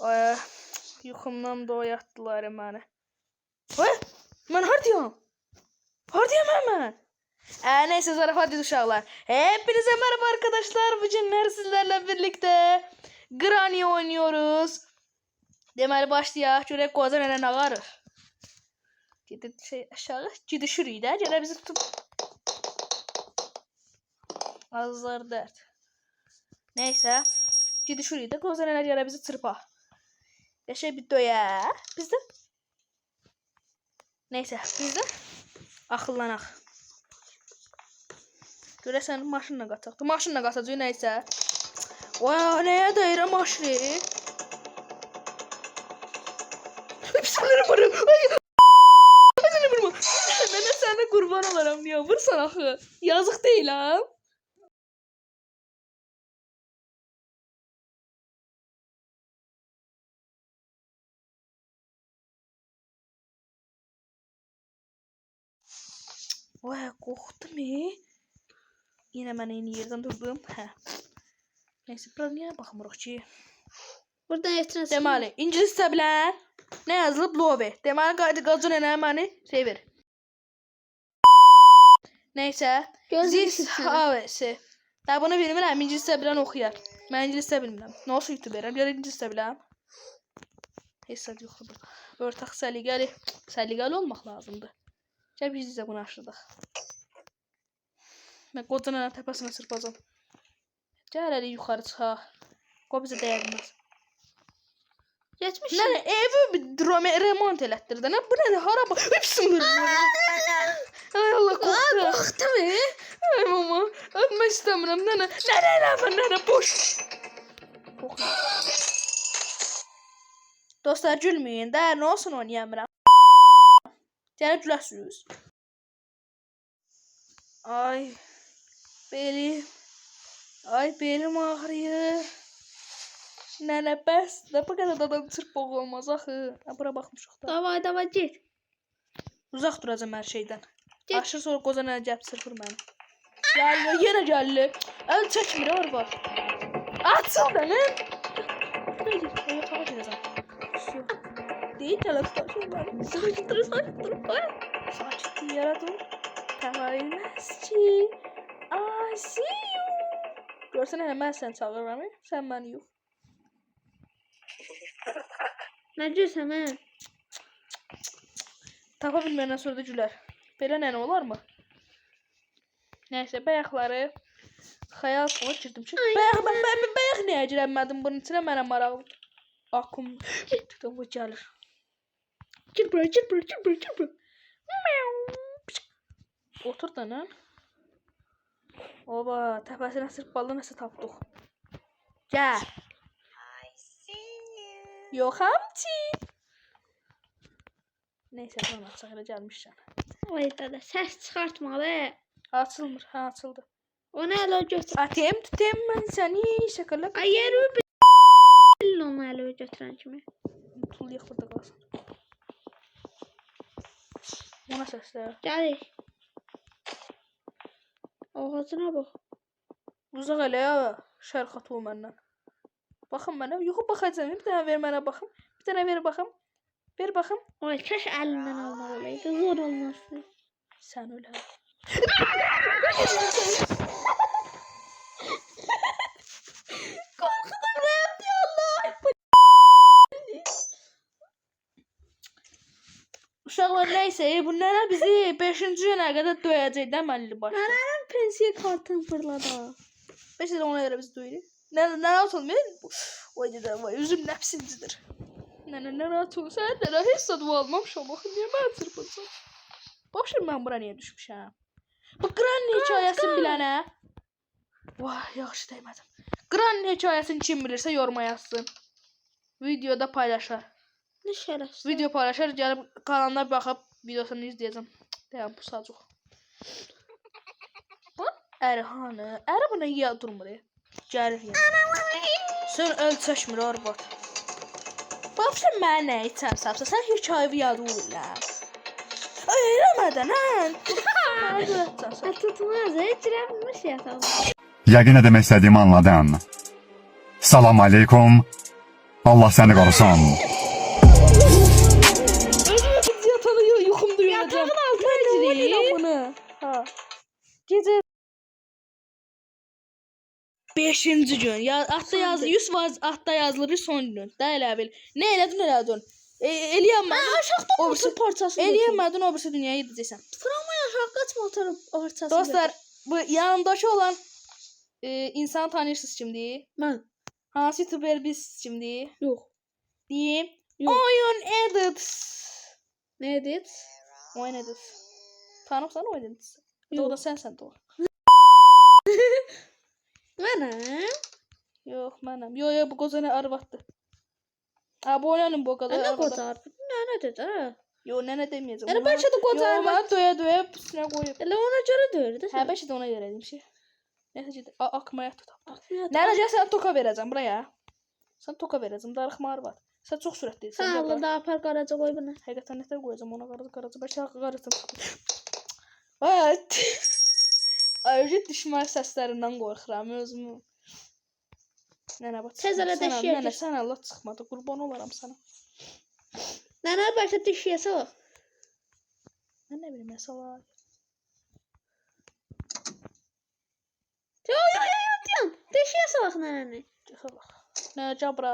Ay, yuxumdan da oyatdılar məni. Ay, mən hardayam? Hardayam mən? Neyse zarafat değil uşaqlar. Hepinize merhaba arkadaşlar. Bugün sizlerle birlikte Granny oynuyoruz. Deməli başlayaq. Görək qoca nənə nə qarır. Gedib aşağı gidişirik də. Gələ bizi tutub. Ağızları dert. Neyse. Gidişirik də. Qoca nənə gələ bizi çırpa. Yaşa bir döyə. Biz de. Neyse. Biz de akıllanaq. Görəsən maşınla qaçaq. Maşınla qaçacaq neysə. Vay nəyə dəyirəm maşını? Bismillahirrahmanirrahim. Nənə sənə qurban olaram niyə vursan axı? Yazıq deyil ha? Vay qorxdum Yine ben en iyi yerden durdum. Neyse biraz niye baxmırıq ki? Buradan etraf. Deməli, ingiliscə bilən nə yazılıb? Love. Deməli, qaca nənə məni sevir. Neysə, this havası. Da bunu bilmirəm, ingiliscə bilən oxuyar. Mən ingiliscə bilmirəm. Nə olsa youtuberəm, ya ingiliscə biləm. Heç sad yoxdur burada. Ortaq səliqəli olmaq lazımdır. Gəl biz də bunu aşırdıq. Mən qoca nənə təpəsinə sırpacam. Gəl əli yuxarı çıxaq. Qoy bizə dəyərməz. Geçmiş. Nənə evi bir remont elətdirdi. Nə bu nədir? Hara bax. Bismillah. Ay Allah qorxdu. Qorxdum Ay mama, ölmək istəmirəm nənə. Nənə boş. Dostlar gülməyin də, nə olsun oynayamıram. Gəl güləsiniz. Ay belim. Ay belim ağrıyır. Nənə bəs. Nə bu qədər adam çırpıq olmaz axı. Bura baxmışıq da. Davay get. Uzaq duracam hər şeydən. Aşır sonra qoza nənə gəlib çırpır məni. Gəldi, yenə gəldi. Əl çəkmir, var. Açıl da lan. Yatağa gedəcəm. Deyil, tələfdaşım mənim. Sakitlik yaratın. Təvayülməz ki. I see you. Görsən hələ mən səni çağırıram, sən məni yox. Nə görsən mən? Tapa bilməyəndən sonra da gülər. Belə nənə olar mı? Nəysə, bəyəkləri xəyal sonra girdim ki. Bəyək niyə girənmədim bunun içinə mənə maraqlı. Akum. Tutun bu gəlir. Gir bura. Otur da lan. Oba, təpəsinə sırtbalı nəsə tapdıq. Gəl. Yoxam ki. Neysə, tamam açıq elə gəlmişsən. Ay dada, səs çıxartma be. Açılmır, açıldı. Onu ələ götür. Atayım, tutayım mən səni şəkərlə. Ay yeri onu ələ götürən kimi. Tul yaxında qalsın. Ona səslər. Gəlir. Ağacına bax. Uzaq elə ya, şərxat ol məndən. Baxın mənə, yoxu baxacam, bir dənə ver mənə baxım. Bir dənə ver baxım. Ver baxım. Ay, kəş əlindən almaq olaydı, zor olmazdı. Sən ölə. Qorxudum rəhmdi Allah. Uşaqlar neysə, bu nənə bizi 5-ci günə qədər döyəcək də mənli başda. Nənənin pensiya kartını fırladı. 5 il ona görə bizi döyürük. Nənə atılmıyor. Oy dedə, vay, üzüm nəfsincidir. Nənə rahat ol. Sən nənə heç sadıva almamışam. Baxın, niyə mən çırpırsam? Baxın, mən bura niyə düşmüşəm? Bu Granny hekayəsini bilənə. Vay, yaxşı dəymədim. Granny hekayəsini kim bilirsə yoruma yazsın. Videoda paylaşar. Nə şərəfsiz. Video paylaşar, gəlib kanalına baxıb videosunu izləyəcəm. Deyəm, bu sacuq. Bu əri hanı? Əri buna yiyə durmur. Gəlir yəni. Sən əl çəkmir, arvad. Babşın mənə nə içər sapsa, sən hekayəvi yadı olurlar. Ay, eləmədən, Tutmaz, heç rəfmiş yatalım. Yəqin nə demək istədiyimi anladın. Salam aleykum. Allah səni qorusun. Özümü gidip yatanı yuxum duyacağım. Yatağın altına girin. Bunu. Ha. Gece 5-ci gün. Ya atda yazılır 100% atda yazılır son gün. Da elə bil. Nə elədin elədin. Eləyəmədin. Aşağıda O motor parçasını eləyəmədin o birisi dünyaya gidəcəksən. Tramvay aşağı kaç motor parçası. Dostlar bu yanımdakı olan insan tanıyırsınız kimdir? Ben. Hansı youtuber biz kimdir? Yok. Diyeyim. Yok. Oyun edit. Ne edit? Oyun edit. Tanımsan oyun edit. Yok. O da sensən doğru. Benim. Yox, mənəm. Yox, bu qoca nə arvaddır. Ha, bu oynanın bu qədər. Ne kocar? Ne dedi ha? Yox, nənə deməyəcəm. Yani bəlkə də qoca Yox, arvad. mən döyə üstünə qoyub. Elə ona görə deyirdi. Hə, bəlkə də ona görə demişik. Nəysə ki, akmaya tutaq. Nənə gəl sən toka verəcəm buraya. Sən toka verəcəm, darıxma arvad. Sən çox sürətlisən. Ha, Allah da apar qaraca qoy bunu. Həqiqətən nətər qoyacam ona qaraca. Bəlkə qaracam. Ay. Ayrıca düşmə səslərindən qorxuram özümü. Nənə bax. Tez elə deşiyə Nənə gir. sən Allah çıxmadı. Qurban olaram sənə. Nənə bəlkə dişiyəsə o. Mən nə bilim məsələ. Yo diyorum. Dişiyəsə bax nənəni. Nənə cabra.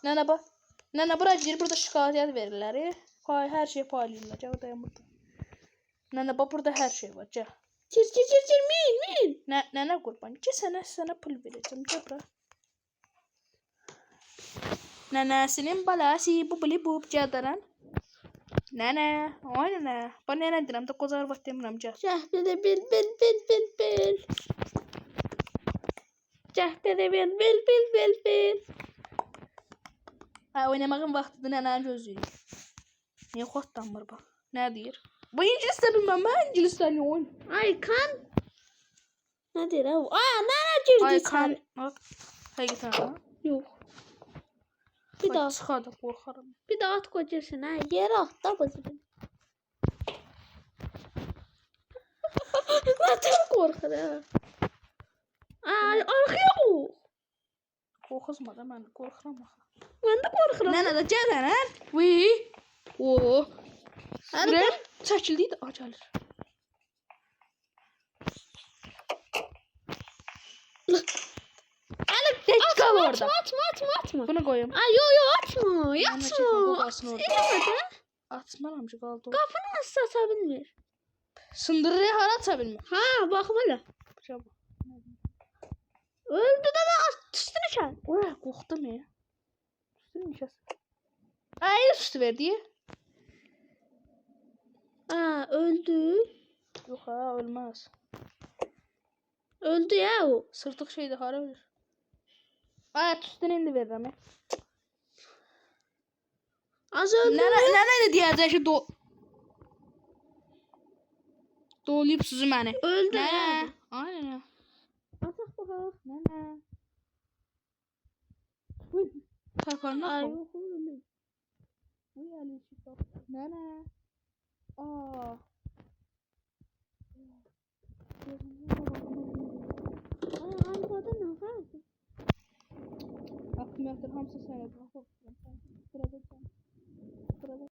Nənə bax. Nənə bura gir, burada şikayət verirlər. Hər şey paylayırlar. Gəl dayanmırdı. Nənə bax burada hər şey var. Gəl. Gir min. Nənə qurban. Ki sənə pul verəcəm. Cabra. Nənəsinin balası bu bili bu cədərən. Nənə, ay nənə. Bax nənə deyirəm də qoca arvad demirəm gəl. Cəhbədə bil. Cəhbədə bil. Hə, oynamağın vaxtıdır nənənin gözləyir. Niyə xotlanmır bax? Nə deyir? Bu ingilis də bilməm, mən ingilis də niyə oyun? Ay kan. Ne deyir ha? Aa nənə girdi Ay içəri. kan. Həqiqətən ha? Yox. Bir daha. Çıxadı, qorxaram. Bir daha at qocarsın ha. Yerə at da qocarsın. Nətər qorxur ha? Ay arxaya o. Qorxuzma da mən qorxuram axı. Mən də qorxuram. Nənə də gəl nənə. Ui. Oo. Hadi Rəl çəkildi də gəlir. Heç qal orada. Atma. Bunu qoyum. Ay yo atma. Yatma. Eləmədə. Atmaram ki qaldı. Qapını nasıl aça bilmir? Sındırır hara aça bilmir. Ha baxma elə. Öldü də üstünü çək. Oy, qorxdum ya. Üstünü nişəs. Ay, üstü verdi. Ha öldü. Yox ha, ölməz. Öldü ya o. Sırtıq şeydir, hara ölür. Ay, üstünü indi verirəm. Az öldü. Nənə də deyəcək ki, dolayıb sizi məni. Öldü. Nənə. Ay, nənə. Ataq baxaq. Nənə. Uy, tarparına Ay qoy. yox öldü. Uy, əli çıxaq. Nənə. Aa. Ay arabada nə var? Akkumulyator hamısı sənə baxıb. Burada.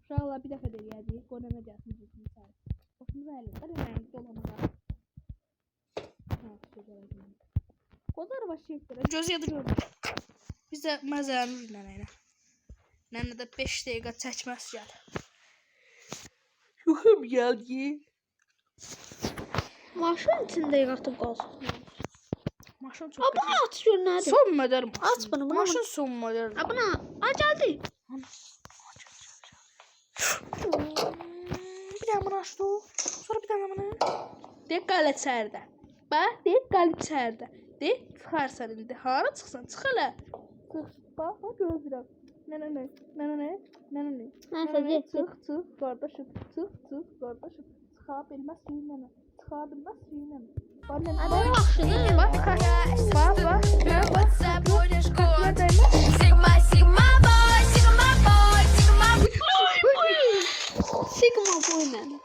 Uşaqlar bir dəfə də eləyəcəyik. Qonama gəlsin bizim səhər. Başımız əyildir. Rəng dolamağa. Qodar başı etdir. Göz yedir. Biz də məzəlimiz nənə. Nənə də 5 dəqiqə çəkməz gəl. Yuxum gəldi. Maşın içində yatıb qalsın. Maşın çox Aba aç gör nədir? son model maşın. Aç bunu, bunu. Maşın son model. Abuna ay gəldi. Bir dənə bunu açdı. Sonra bir dənə bunu. Deyək qalə içərdə. Bax, deyək qalə içərdə. Deyək çıxarsan indi. Hara çıxsan? Çıx hələ. Çıx. Bax, gözləyirəm. Nənə. Nəysə get. Çıx, qardaşım. Çıx, qardaşım. Çıxa bilməzsən nənə. Çıxa bilməzsən nənə. Bax, nənə. Ada yaxşıdır. Bax, bax. Sigma Qoy məni.